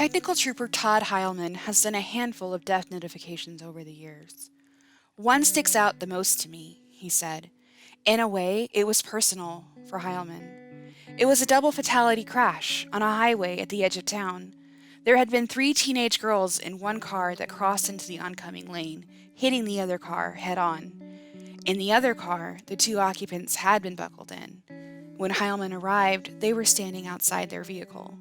Technical Trooper Todd Heilman has done a handful of death notifications over the years. One sticks out the most to me, he said. In a way, it was personal for Heilman. It was a double fatality crash on a highway at the edge of town. There had been 3 teenage girls in one car that crossed into the oncoming lane, hitting the other car head on. In the other car, the 2 occupants had been buckled in. When Heilman arrived, they were standing outside their vehicle.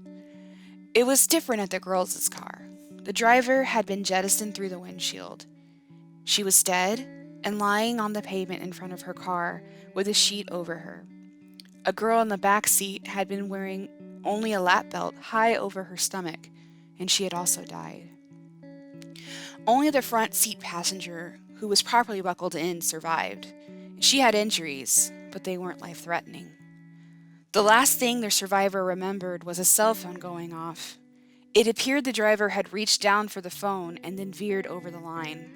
It was different at the girls' car. The driver had been jettisoned through the windshield. She was dead and lying on the pavement in front of her car with a sheet over her. A girl in the back seat had been wearing only a lap belt high over her stomach, and she had also died. Only the front seat passenger, who was properly buckled in, survived. She had injuries, but they weren't life-threatening. The last thing their survivor remembered was a cell phone going off. It appeared the driver had reached down for the phone and then veered over the line.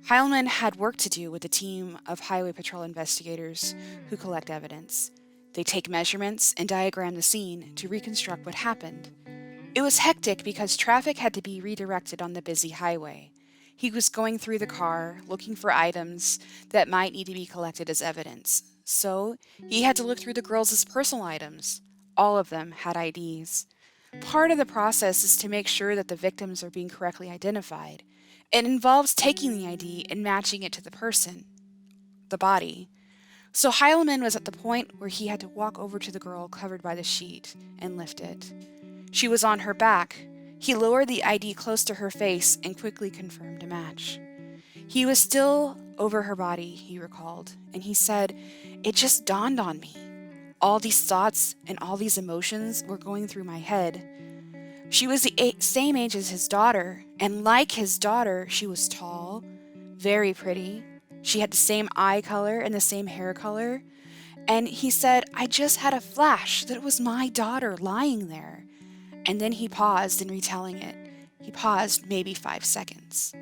Heilman had work to do with a team of highway patrol investigators who collect evidence. They take measurements and diagram the scene to reconstruct what happened. It was hectic because traffic had to be redirected on the busy highway. He was going through the car, looking for items that might need to be collected as evidence. So, he had to look through the girls' personal items. All of them had IDs. Part of the process is to make sure that the victims are being correctly identified. It involves taking the ID and matching it to the person, the body. So Heilman was at the point where he had to walk over to the girl covered by the sheet and lift it. She was on her back. He lowered the ID close to her face and quickly confirmed a match. He was still over her body, he recalled, and he said, "It just dawned on me. All these thoughts and all these emotions were going through my head." She was the same age as his daughter, and like his daughter, she was tall, very pretty. She had the same eye color and the same hair color. And he said, "I just had a flash that it was my daughter lying there." And then he paused in retelling it. He paused maybe 5 seconds.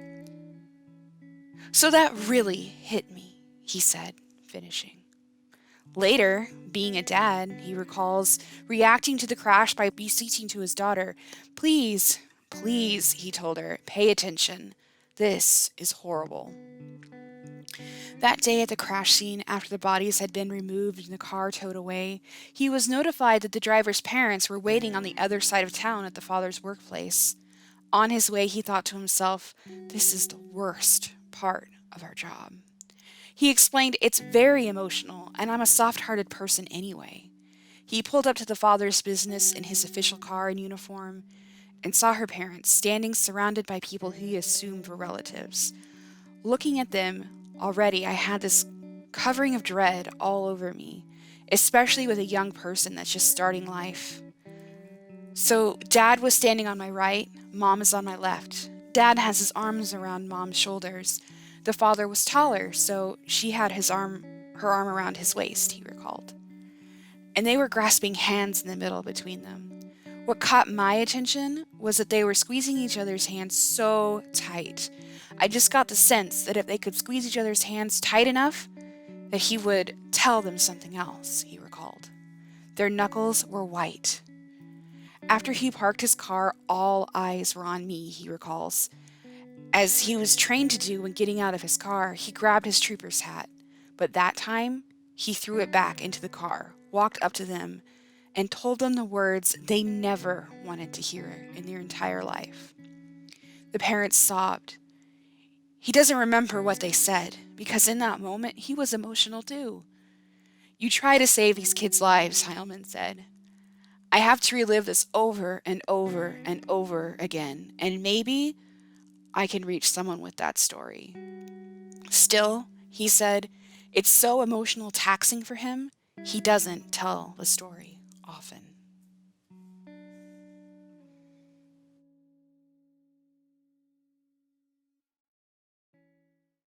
"So that really hit me," he said, finishing. Later, being a dad, he recalls reacting to the crash by beseeching to his daughter, "Please, please," he told her, "pay attention. This is horrible." That day at the crash scene, after the bodies had been removed and the car towed away, he was notified that the driver's parents were waiting on the other side of town at the father's workplace. On his way, he thought to himself, "This is the worst part of our job." He explained, "It's very emotional, and I'm a soft-hearted person anyway." He pulled up to the father's business in his official car and uniform and saw her parents standing surrounded by people he assumed were relatives. Looking at them, already I had this covering of dread all over me, especially with a young person that's just starting life. So Dad was standing on my right, Mom is on my left. Dad has his arms around Mom's shoulders. The father was taller, so she had her arm around his waist, he recalled. And they were grasping hands in the middle between them. What caught my attention was that they were squeezing each other's hands so tight. I just got the sense that if they could squeeze each other's hands tight enough, that he would tell them something else, he recalled. Their knuckles were white. After he parked his car, all eyes were on me, he recalls. As he was trained to do when getting out of his car, he grabbed his trooper's hat. But that time, he threw it back into the car, walked up to them, and told them the words they never wanted to hear in their entire life. The parents sobbed. He doesn't remember what they said, because in that moment, he was emotional too. "You try to save these kids' lives," Heilman said. "I have to relive this over and over and over again, and maybe I can reach someone with that story." Still, he said, it's so emotional taxing for him, he doesn't tell the story often.